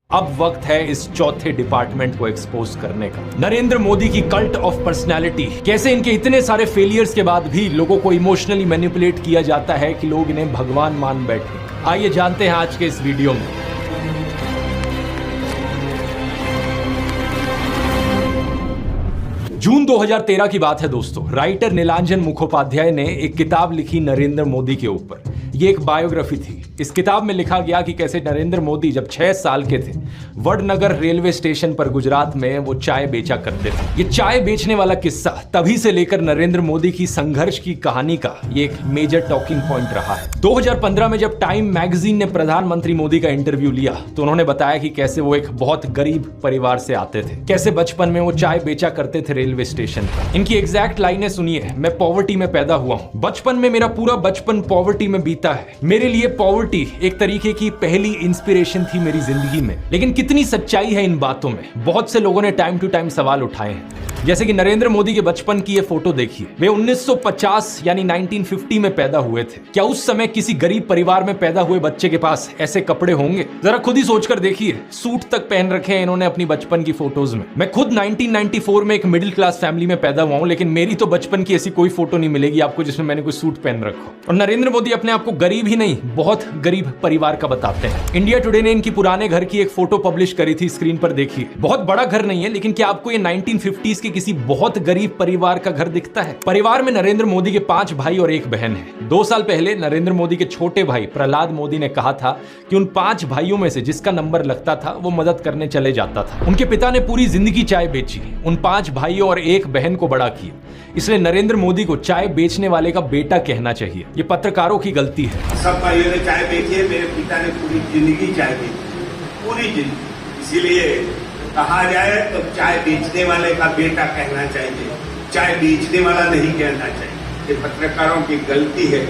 अब वक्त है इस चौथे डिपार्टमेंट को एक्सपोज करने का। नरेंद्र मोदी की कल्ट ऑफ पर्सनैलिटी, कैसे इनके इतने सारे फेलियर्स के बाद भी लोगों को इमोशनली मैनिपुलेट किया जाता है कि लोग इन्हें भगवान मान बैठे। आइए जानते हैं आज के इस वीडियो में। जून 2013 की बात है दोस्तों। राइटर नीलांजन मुखोपाध्याय ने एक किताब लिखी नरेंद्र मोदी के ऊपर। ये एक बायोग्राफी थी। इस किताब में लिखा गया कि कैसे नरेंद्र मोदी जब 6 साल के थे, वडनगर रेलवे स्टेशन पर गुजरात में वो चाय बेचा करते थे। ये चाय बेचने वाला किस्सा तभी से लेकर नरेंद्र मोदी की संघर्ष की कहानी का ये एक मेजर टॉकिंग पॉइंट रहा है। 2015 में जब टाइम मैगजीन ने प्रधानमंत्री मोदी का इंटरव्यू लिया तो उन्होंने बताया कि कैसे वो एक बहुत गरीब परिवार से आते थे, कैसे बचपन में वो चाय बेचा करते थे रेलवे स्टेशन पर। इनकी एग्जैक्ट लाइनें सुनिए। मैं पॉवर्टी में पैदा हुआ हूं, बचपन में मेरा पूरा बचपन पॉवर्टी में बीता है। मेरे लिए पॉवर्टी एक तरीके की पहली इंस्पिरेशन थी मेरी जिंदगी में। लेकिन कितनी सच्चाई है इन बातों में, बहुत से लोगों ने टाइम टू टाइम सवाल उठाए हैं। जैसे कि नरेंद्र मोदी के बचपन की ये फोटो देखिए। वे 1950 यानी 1950 में पैदा हुए थे। क्या उस समय किसी गरीब परिवार में पैदा हुए बच्चे के पास ऐसे कपड़े होंगे? जरा खुद ही सोचकर देखिए। सूट तक पहन रखे हैं इन्होंने अपनी बचपन की फोटोज में। मैं खुद 1994 में एक मिडिल क्लास फैमिली में पैदा हुआ हूं, लेकिन मेरी तो बचपन की ऐसी कोई फोटो नहीं मिलेगी आपको जिसमें मैंने कोई सूट पहन रखा हो। और नरेंद्र मोदी अपने आप को गरीब ही नहीं, बहुत गरीब परिवार का बताते हैं। इंडिया टुडे ने इनकी पुराने घर की एक फोटो पब्लिश करी थी, स्क्रीन पर देखिए। बहुत बड़ा घर नहीं है, लेकिन क्या आपको ये 1950s के किसी बहुत गरीब परिवार का घर दिखता है? परिवार में नरेंद्र मोदी के 5 भाई और 1 बहन है। 2 साल पहले नरेंद्र मोदी के छोटे भाई प्रहलाद मोदी ने कहा था कि उन 5 भाइयों में से जिसका नंबर लगता था वो मदद करने चले जाता था। उनके पिता ने पूरी जिंदगी चाय बेची, उन 5 भाइयों और 1 बहन को बड़ा किया। इसलिए नरेंद्र मोदी को चाय बेचने वाले का बेटा कहना चाहिए। ये पत्रकारों की गलती है। सब भाइयों ने चाय बेची है, मेरे पिता ने पूरी जिंदगी चाय बेची, पूरी जिंदगी। इसीलिए कहा जाए तो चाय बेचने वाले का बेटा कहना चाहिए, चाय बेचने वाला नहीं कहना चाहिए। ये पत्रकारों की गलती है।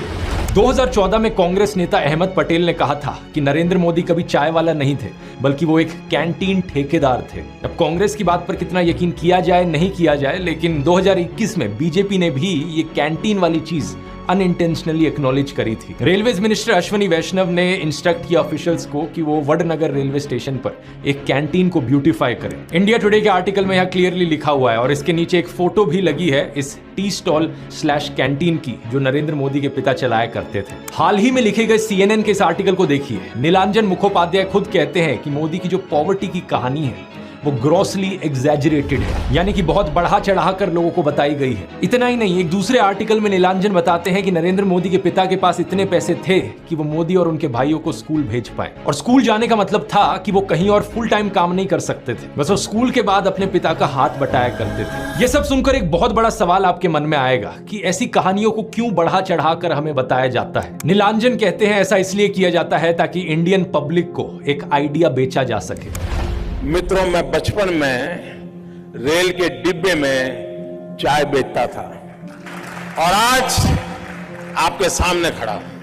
2014 में कांग्रेस नेता अहमद पटेल ने कहा था कि नरेंद्र मोदी कभी चाय वाला नहीं थे, बल्कि वो एक कैंटीन ठेकेदार थे। अब कांग्रेस की बात पर कितना यकीन किया जाए नहीं किया जाए, लेकिन 2021 में बीजेपी ने भी ये कैंटीन वाली चीज अनइंटेंशनली एक्नॉलेज करी थी। रेलवेज मिनिस्टर अश्विनी वैष्णव ने इंस्ट्रक्ट किया ऑफिशियल्स को कि वो वडनगर रेलवे स्टेशन पर एक कैंटीन को ब्यूटीफाई करें। इंडिया टुडे के आर्टिकल में यह क्लियरली लिखा हुआ है और इसके नीचे एक फोटो भी लगी है इस टी स्टॉल / कैंटीन की जो नरेंद्र मोदी के पिता चलाया करते थे। हाल ही में लिखे गए CNN के इस आर्टिकल को देखिए। नीलांजन मुखोपाध्याय खुद कहते हैं कि मोदी की जो पॉवर्टी की कहानी है वो ग्रॉसली एग्जैजरेटेड है, यानी कि बहुत बढ़ा चढ़ा कर लोगों को बताई गई है। इतना ही नहीं, एक दूसरे आर्टिकल में नीलांजन बताते हैं कि नरेंद्र मोदी के पिता के पास इतने पैसे थे कि वो मोदी और उनके भाइयों को स्कूल भेज पाए। और स्कूल जाने का मतलब था कि वो कहीं और फुल टाइम काम नहीं कर सकते थे, बस वो स्कूल के बाद अपने पिता का हाथ बटाया करते थे। ये सब सुनकर एक बहुत बड़ा सवाल आपके मन में आएगा कि ऐसी कहानियों को क्यों बढ़ा चढ़ा कर हमें बताया जाता है? नीलांजन कहते हैं ऐसा इसलिए किया जाता है ताकि इंडियन पब्लिक को एक आइडिया बेचा जा सके। मित्रों, मैं बचपन में रेल के डिब्बे में चाय बेचता था और आज आपके सामने खड़ा हूं।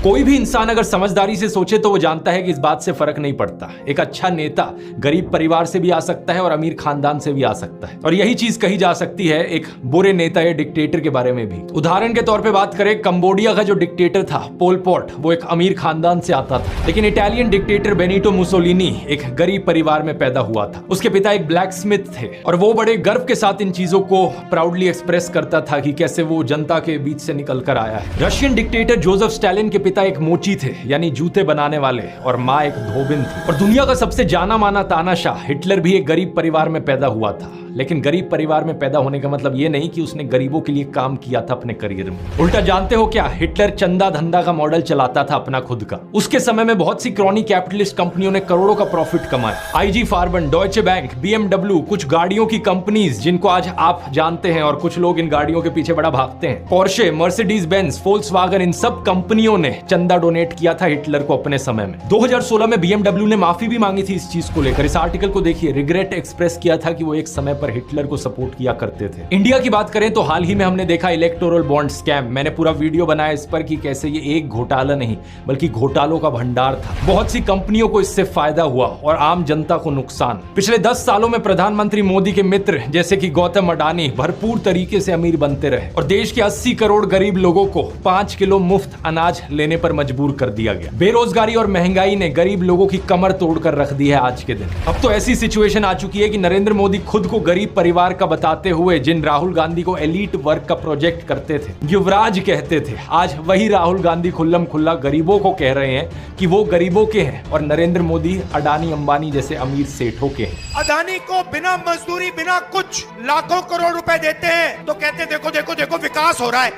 कोई भी इंसान अगर समझदारी से सोचे तो वो जानता है कि इस बात से फर्क नहीं पड़ता। एक अच्छा नेता गरीब परिवार से भी आ सकता है और अमीर खानदान से भी आ सकता है, और यही चीज कही जा सकती है एक बुरे नेता या डिक्टेटर के बारे में भी। उदाहरण के तौर पे बात करें, कंबोडिया का जो डिक्टेटर था पोल पॉट, वो एक अमीर खानदान से आता था। लेकिन इटालियन डिक्टेटर बेनिटो मुसोलिनी एक गरीब परिवार में पैदा हुआ था। उसके पिता एक ब्लैक स्मिथ थे और वो बड़े गर्व के साथ इन चीजों को प्राउडली एक्सप्रेस करता था कि कैसे वो जनता के बीच से निकल कर आया है। रशियन डिक्टेटर जोसेफ स्टालिन के पिता एक मोची थे, यानी जूते बनाने वाले, और माँ एक धोबिन थी। और दुनिया का सबसे जाना माना तानाशाह हिटलर भी एक गरीब परिवार में पैदा हुआ था। लेकिन गरीब परिवार में पैदा होने का मतलब ये नहीं कि उसने गरीबों के लिए काम किया था अपने करियर में। उल्टा जानते हो क्या? हिटलर चंदा धंधा का मॉडल चलाता था अपना खुद का। उसके समय में बहुत सी क्रॉनी कैपिटलिस्ट कंपनियों ने करोड़ों का प्रॉफिट कमाया। IG फार्बन, डॉयचे बैंक, BMW, कुछ गाड़ियों की कंपनीज जिनको आज आप जानते हैं और कुछ लोग इन गाड़ियों के पीछे बड़ा भागते हैं। पोर्शे, मर्सिडीज बेंज, फोल्क्सवागन, इन सब कंपनियों ने चंदा डोनेट किया था हिटलर को अपने समय में। 2016 में BMW ने माफी भी मांगी थी इस चीज को लेकर। इस आर्टिकल को देखिए। रिग्रेट एक्सप्रेस किया था कि वो एक समय पर हिटलर को सपोर्ट किया करते थे। इंडिया की बात करें तो हाल ही में हमने देखा इलेक्टोरल बॉन्ड स्कैम। मैंने पूरा वीडियो बनाया इस पर कि कैसे ये एक घोटाला नहीं बल्कि घोटालों का भंडार था। बहुत सी कंपनियों को इससे फायदा हुआ और आम जनता को नुकसान। पिछले 10 सालों में प्रधानमंत्री मोदी के मित्र जैसे कि गौतम अडानी भरपूर तरीके से अमीर बनते रहे और देश के 80 करोड़ गरीब लोगों को 5 किलो मुफ्त अनाज लेने पर मजबूर कर दिया गया। बेरोजगारी और महंगाई ने गरीब लोगों की कमर तोड़कर रख दी है आज के दिन। अब तो ऐसी सिचुएशन आ चुकी है कि नरेंद्र मोदी खुद को गरीब परिवार का बताते हुए जिन राहुल गांधी को एलीट वर्ग का प्रोजेक्ट करते थे, युवराज कहते थे, आज वही राहुल गांधी खुल्लम खुल्ला गरीबों को कह रहे हैं कि वो गरीबों के हैं और नरेंद्र मोदी अडानी अंबानी जैसे अमीर सेठों के हैं। अडानी को बिना मजदूरी बिना कुछ लाखों करोड़ रुपए देते हैं तो कहते देखो देखो देखो विकास हो रहा है।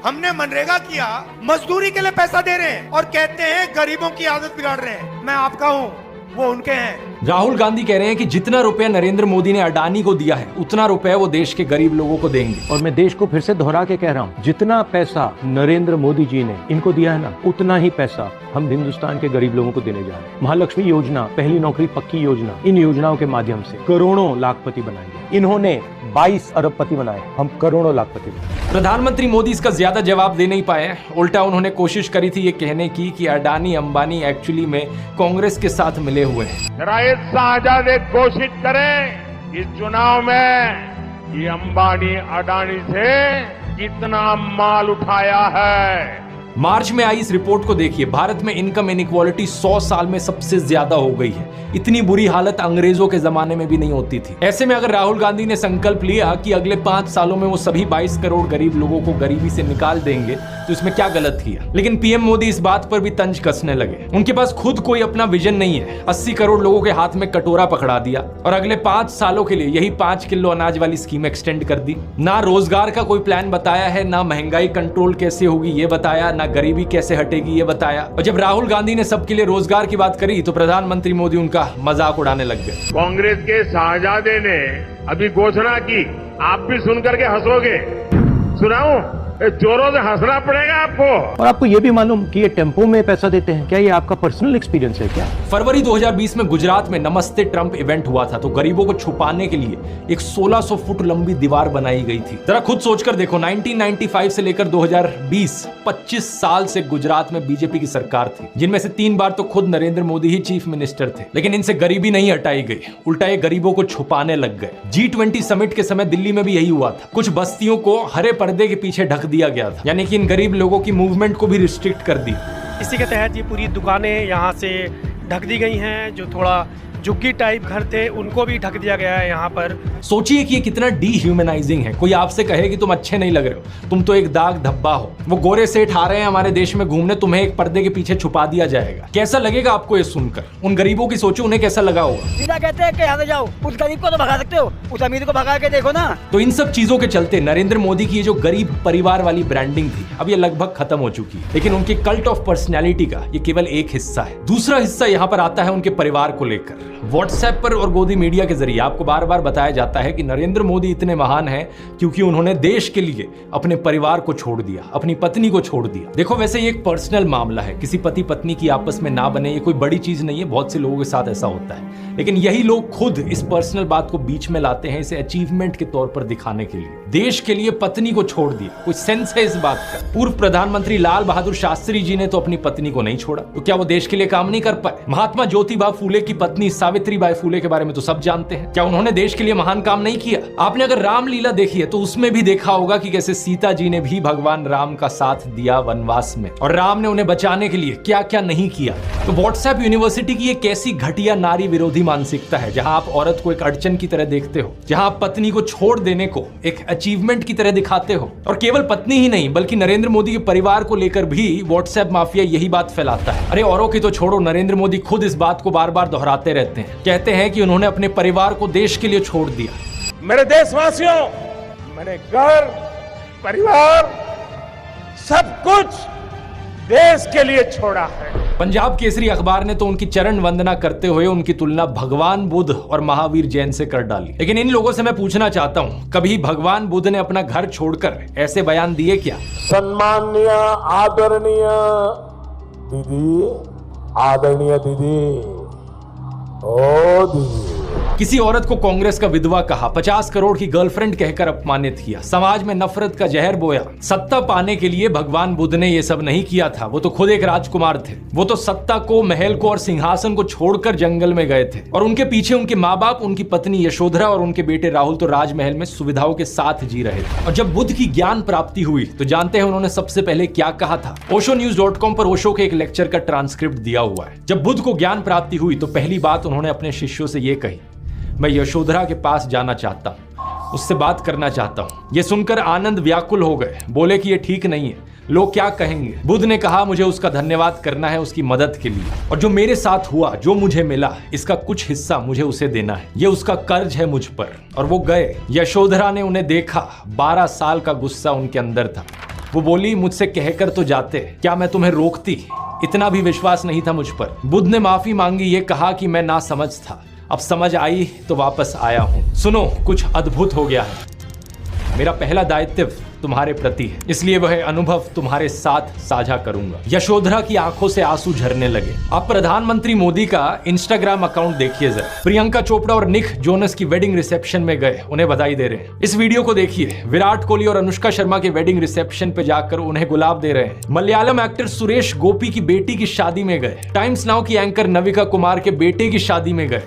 हमने मनरेगा किया, मजदूरी के लिए पैसा दे रहे हैं और कहते हैं गरीबों की आदत बिगाड़ रहे हैं। मैं आपका हूं, वो उनके हैं। राहुल गांधी कह रहे हैं कि जितना रुपया नरेंद्र मोदी ने अडानी को दिया है उतना रुपया वो देश के गरीब लोगों को देंगे। और मैं देश को फिर से दोहरा के कह रहा हूँ, जितना पैसा नरेंद्र मोदी जी ने इनको दिया है ना, उतना ही पैसा हम हिंदुस्तान के गरीब लोगों को देने जा रहे हैं। महालक्ष्मी योजना, पहली नौकरी पक्की योजना, इन योजनाओं के माध्यम से करोड़ों लाखपति बनाएंगे। इन्होंने 22 अरबपति बनाए, हम करोड़ों लाखपति बनाए। प्रधानमंत्री मोदी इसका ज्यादा जवाब दे नहीं पाए। उल्टा उन्होंने कोशिश करी थी ये कहने की कि अडानी अंबानी एक्चुअली में कांग्रेस के साथ मिले हुए हैं। रायत शाहजादे घोषित करें इस चुनाव में ये अंबानी अडानी से कितना माल उठाया है। मार्च में आई इस रिपोर्ट को देखिए। भारत में इनकम इनइक्वालिटी 100 साल में सबसे ज्यादा हो गई है। इतनी बुरी हालत अंग्रेजों के जमाने में भी नहीं होती थी। ऐसे में अगर राहुल गांधी ने संकल्प लिया कि अगले 5 सालों में वो सभी 22 करोड़ गरीब लोगों को गरीबी से निकाल देंगे तो इसमें क्या गलत किया। लेकिन पीएम मोदी इस बात पर भी तंज कसने लगे। उनके पास खुद कोई अपना विजन नहीं है। 80 करोड़ लोगों के हाथ में कटोरा पकड़ा दिया और अगले 5 सालों के लिए यही 5 किलो अनाज वाली स्कीम एक्सटेंड कर दी। ना रोजगार का कोई प्लान बताया है, ना महंगाई कंट्रोल कैसे होगी ये बताया, ना गरीबी कैसे हटेगी ये बताया। और जब राहुल गांधी ने सबके लिए रोजगार की बात करी तो प्रधानमंत्री मोदी उनका मजाक उड़ाने लग गए। कांग्रेस के शाहजादे ने अभी घोषणा की, आप भी सुनकर के हंसोगे। सुनाऊं? जोरों से हंसना पड़ेगा आपको। और आपको ये भी मालूम कि ये टेम्पो में पैसा देते हैं, क्या ये आपका पर्सनल एक्सपीरियंस है क्या? फरवरी 2020 में गुजरात में नमस्ते ट्रंप इवेंट हुआ था तो गरीबों को छुपाने के लिए एक 1600 फुट लंबी दीवार बनाई गई थी। जरा खुद सोचकर देखो, 1995 से लेकर 2020 25 साल से गुजरात में बीजेपी की सरकार थी, जिनमें से 3 बार तो खुद नरेंद्र मोदी ही चीफ मिनिस्टर थे। लेकिन इनसे गरीबी नहीं हटाई गई, उल्टा ये गरीबों को छुपाने लग गए। G20 समिट के समय दिल्ली में भी यही हुआ था। कुछ बस्तियों को हरे पर्दे के पीछे ढक दिया गया था, यानी कि इन गरीब लोगों की मूवमेंट को भी रिस्ट्रिक्ट कर दिया। इसी के तहत ये पूरी दुकानें यहाँ से ढक दी गई हैं। जो थोड़ा झुग्गी टाइप घर थे उनको भी ढक दिया गया है यहाँ पर। सोचिए कि ये कितना डीह्यूमनाइजिंग है। कोई आपसे कहे कि तुम अच्छे नहीं लग रहे हो, तुम तो एक दाग धब्बा हो। वो गोरे सेठ आ रहे हैं हमारे देश में घूमने, तुम्हें एक पर्दे के पीछे छुपा दिया जाएगा। कैसा लगेगा आपको ये सुनकर? उन गरीबों की सोचो, उन्हें कैसा लगा होगा। सीधा कहते हैं कि यहाँ से जाओ, उस गरीब को तो भगा सकते हो, उस अमीर को भगा के देखो ना। तो इन सब चीजों के चलते नरेंद्र मोदी की ये जो गरीब परिवार वाली ब्रांडिंग थी अब ये लगभग खत्म हो चुकी है। लेकिन उनके कल्ट ऑफ पर्सनैलिटी का ये केवल एक हिस्सा है। दूसरा हिस्सा यहाँ पर आता है उनके परिवार को लेकर। व्हाट्सएप पर और गोदी मीडिया के जरिए आपको बार बार बताया जाता है कि नरेंद्र मोदी इतने महान हैं क्योंकि उन्होंने देश के लिए अपने परिवार को छोड़ दिया, अपनी पत्नी को छोड़ दिया। देखो, वैसे ये एक पर्सनल मामला है, किसी पति पत्नी की आपस में ना बने ये कोई बड़ी चीज नहीं है। बहुत से लोगों के साथ ऐसा होता है, लेकिन यही लोग खुद इस पर्सनल बात को बीच में लाते हैं इसे अचीवमेंट के तौर पर दिखाने के लिए। देश के लिए पत्नी को छोड़ दिया, कुछ सेंस है इस बात का? पूर्व प्रधानमंत्री लाल बहादुर शास्त्री जी ने तो अपनी पत्नी को नहीं छोड़ा, तो क्या वो देश के लिए काम नहीं कर पाए? महात्मा ज्योतिबा फूले की पत्नी सावित्रीबाई फूले के बारे में तो सब जानते हैं। क्या उन्होंने देश के लिए महान काम नहीं किया? आपने अगर रामलीला देखी है तो उसमें भी देखा होगा कि कैसे सीता जी ने भी भगवान राम का साथ दिया वनवास में, और राम ने उन्हें बचाने के लिए क्या क्या नहीं किया। तो व्हाट्सएप यूनिवर्सिटी की एक ऐसी घटिया नारी विरोधी मानसिकता है जहां आप औरत को एक अड़चन की तरह देखते हो, जहां आप पत्नी को छोड़ देने को एक अचीवमेंट की तरह दिखाते हो। और केवल पत्नी ही नहीं बल्कि नरेंद्र मोदी के परिवार को लेकर भी व्हाट्सएप माफिया यही बात फैलाता है। अरे औरों की तो छोड़ो, नरेंद्र मोदी खुद इस बात को बार बार दोहराते रहते हैं। कहते हैं कि उन्होंने अपने परिवार को देश के लिए छोड़ दिया। मेरे देशवासियों, मैंने घर, परिवार, सब कुछ देश के लिए छोड़ा है। पंजाब केसरी अखबार ने तो उनकी चरण वंदना करते हुए उनकी तुलना भगवान बुद्ध और महावीर जैन से कर डाली। लेकिन इन लोगों से मैं पूछना चाहता हूं, कभी भगवान बुद्ध ने अपना घर छोड़कर ऐसे बयान दिए क्या? सम्माननीय आदरणीय दीदी, आदरणीय दीदी, ओ दीदी, किसी औरत को कांग्रेस का विधवा कहा, 50 करोड़ की गर्लफ्रेंड कहकर अपमानित किया, समाज में नफरत का जहर बोया। सत्ता पाने के लिए भगवान बुद्ध ने ये सब नहीं किया था, वो तो खुद एक राजकुमार थे। वो तो सत्ता को, महल को और सिंहासन को छोड़कर जंगल में गए थे और उनके पीछे उनके माँ बाप, उनकी पत्नी यशोधरा और उनके बेटे राहुल तो राजमहल में सुविधाओं के साथ जी रहे थे। और जब बुद्ध की ज्ञान प्राप्ति हुई तो जानते हैं उन्होंने सबसे पहले क्या कहा था? oshonews.com पर ओशो के एक लेक्चर का ट्रांसक्रिप्ट दिया हुआ है। जब बुद्ध को ज्ञान प्राप्ति हुई तो पहली बात उन्होंने अपने शिष्यों से यह कही, मैं यशोधरा के पास जाना चाहता हूं, उससे बात करना चाहता हूं। यह सुनकर आनंद व्याकुल हो गए, बोले कि यह ठीक नहीं है, लोग क्या कहेंगे। बुद्ध ने कहा, मुझे उसका धन्यवाद करना है उसकी मदद के लिए, और जो मेरे साथ हुआ, जो मुझे मिला, इसका कुछ हिस्सा मुझे उसे देना है, ये उसका कर्ज है मुझ पर। और वो गए। यशोधरा ने उन्हें देखा, 12 साल का गुस्सा उनके अंदर था। वो बोली, मुझसे कहकर तो जाते, क्या मैं तुम्हें रोकती? इतना भी विश्वास नहीं था मुझ पर। बुद्ध ने माफी मांगी, ये कहा कि मैं ना समझ था, अब समझ आई तो वापस आया हूं। सुनो, कुछ अद्भुत हो गया है। मेरा पहला दायित्व तुम्हारे प्रति है, इसलिए वह अनुभव तुम्हारे साथ साझा करूंगा। यशोधरा की आंखों से आंसू झरने लगे। आप प्रधानमंत्री मोदी का इंस्टाग्राम अकाउंट देखिए जरा। प्रियंका चोपड़ा और निक जोनस की वेडिंग रिसेप्शन में गए, उन्हें बधाई दे रहे हैं। इस वीडियो को देखिए। विराट कोहली और अनुष्का शर्मा के वेडिंग रिसेप्शन पे जाकर उन्हें गुलाब दे रहे हैं। मलयालम एक्टर सुरेश गोपी की बेटी की शादी में गए। टाइम्स नाउ की एंकर नविका कुमार के बेटे की शादी में गए।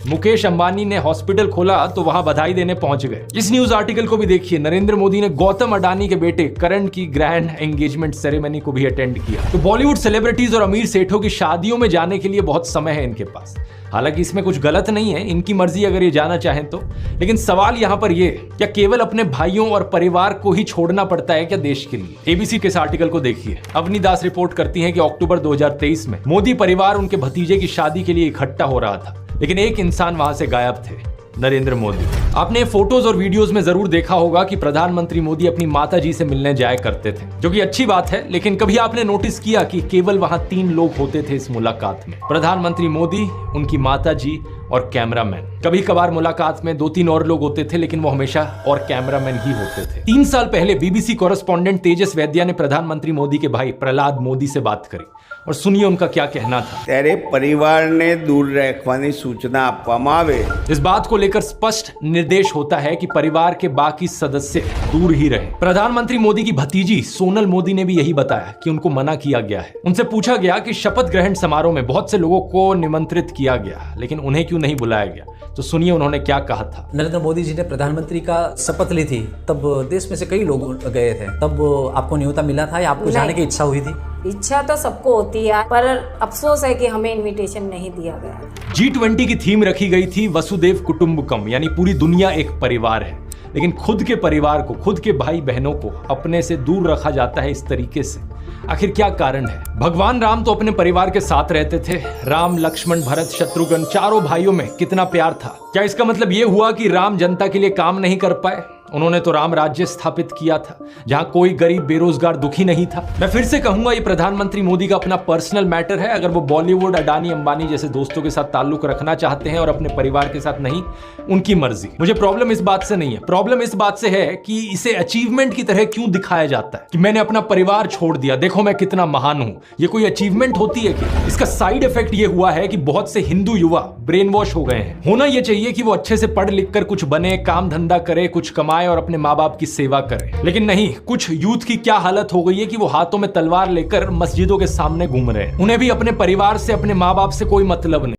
मुकेश अंबानी ने हॉस्पिटल खोला तो वहां बधाई देने पहुंच गए। इस न्यूज आर्टिकल को भी देखिए। नरेंद्र मोदी ने गौतम अडानी के बेटे करण की ग्रैंड एंगेजमेंट सेरेमनी को भी अटेंड किया। तो बॉलीवुड सेलिब्रिटीज और अमीर सेठों की शादियों में जाने के लिए बहुत समय है इनके पास। हालांकि इसमें कुछ गलत नहीं है, इनकी मर्जी अगर ये जाना चाहें तो। लेकिन सवाल यहाँ पर ये, क्या केवल अपने भाइयों और परिवार को ही छोड़ना पड़ता है क्या देश के लिए? एबीसी के इस आर्टिकल को देखिए। अवनी दास रिपोर्ट करती हैं कि अक्टूबर 2023 में मोदी परिवार उनके भतीजे की शादी के लिए इकट्ठा हो रहा था, लेकिन एक इंसान वहां से गायब थे, नरेंद्र मोदी। आपने फोटोज और वीडियोस में जरूर देखा होगा कि प्रधानमंत्री मोदी अपनी माताजी से मिलने जाया करते थे, जो कि अच्छी बात है। लेकिन कभी आपने नोटिस किया कि केवल वहां 3 लोग होते थे इस मुलाकात में? प्रधानमंत्री मोदी, उनकी माताजी और कैमरामैन। कभी कभार मुलाकात में 2-3 और लोग होते थे, लेकिन वो हमेशा और कैमरामैन ही होते थे। 3 साल पहले बीबीसी कॉरेस्पॉन्डेंट तेजस वैद्या ने प्रधानमंत्री मोदी के भाई प्रहलाद मोदी से बात करी, और सुनिए उनका क्या कहना था। तेरे परिवार ने दूर रखवानी सूचना आपवामां आवे। इस बात को लेकर स्पष्ट निर्देश होता है कि परिवार के बाकी सदस्य दूर ही रहे। प्रधानमंत्री मोदी की भतीजी सोनल मोदी ने भी यही बताया कि उनको मना किया गया है। उनसे पूछा गया कि शपथ ग्रहण समारोह में बहुत से लोगों को निमंत्रित किया गया, लेकिन उन्हें क्यों नहीं बुलाया गया? तो सुनिए उन्होंने क्या कहा था। नरेंद्र मोदी जी ने प्रधानमंत्री का शपथ ली थी, तब देश में से कई लोग गए थे, तब आपको न्योता मिला था या आपको जाने की इच्छा हुई थी? इच्छा तो सबको होती है, पर अफसोस है कि हमें इनविटेशन नहीं दिया गया। G20 की थीम रखी गई थी वसुदेव कुटुंबकम, यानी पूरी दुनिया एक परिवार है। लेकिन खुद के परिवार को, खुद के भाई बहनों को अपने से दूर रखा जाता है इस तरीके से। आखिर क्या कारण है? भगवान राम तो अपने परिवार के साथ रहते थे। राम, लक्ष्मण, भरत, शत्रुघ्न, चारों भाइयों में कितना प्यार था। क्या इसका मतलब ये हुआ कि राम जनता के लिए काम नहीं कर पाए? उन्होंने तो राम राज्य स्थापित किया था, जहां कोई गरीब, बेरोजगार, दुखी नहीं था। मैं फिर से कहूंगा, ये प्रधानमंत्री मोदी का अपना पर्सनल मैटर है। अगर वो बॉलीवुड, अडानी, अंबानी जैसे दोस्तों के साथ ताल्लुक रखना चाहते हैं और अपने परिवार के साथ नहीं, उनकी मर्जी। मुझे प्रॉब्लम इस बात से नहीं है। प्रॉब्लम इस बात से है कि इसे अचीवमेंट की तरह क्यों दिखाया जाता है कि मैंने अपना परिवार छोड़ दिया, देखो मैं कितना महान हूं। ये कोई अचीवमेंट होती है क्या? इसका साइड इफेक्ट ये हुआ है कि बहुत से हिंदू युवा ब्रेन वॉश हो गए हैं। होना ये चाहिए कि वो अच्छे से पढ़ लिख कर कुछ बने, काम धंधा करे, कुछ कमाए और अपने माँ बाप की सेवा करें। लेकिन नहीं, कुछ यूथ की क्या हालत हो गई है कि वो हाथों में तलवार लेकर मस्जिदों के सामने घूम रहे हैं। उन्हें भी अपने परिवार से, अपने माँ बाप से कोई मतलब नहीं।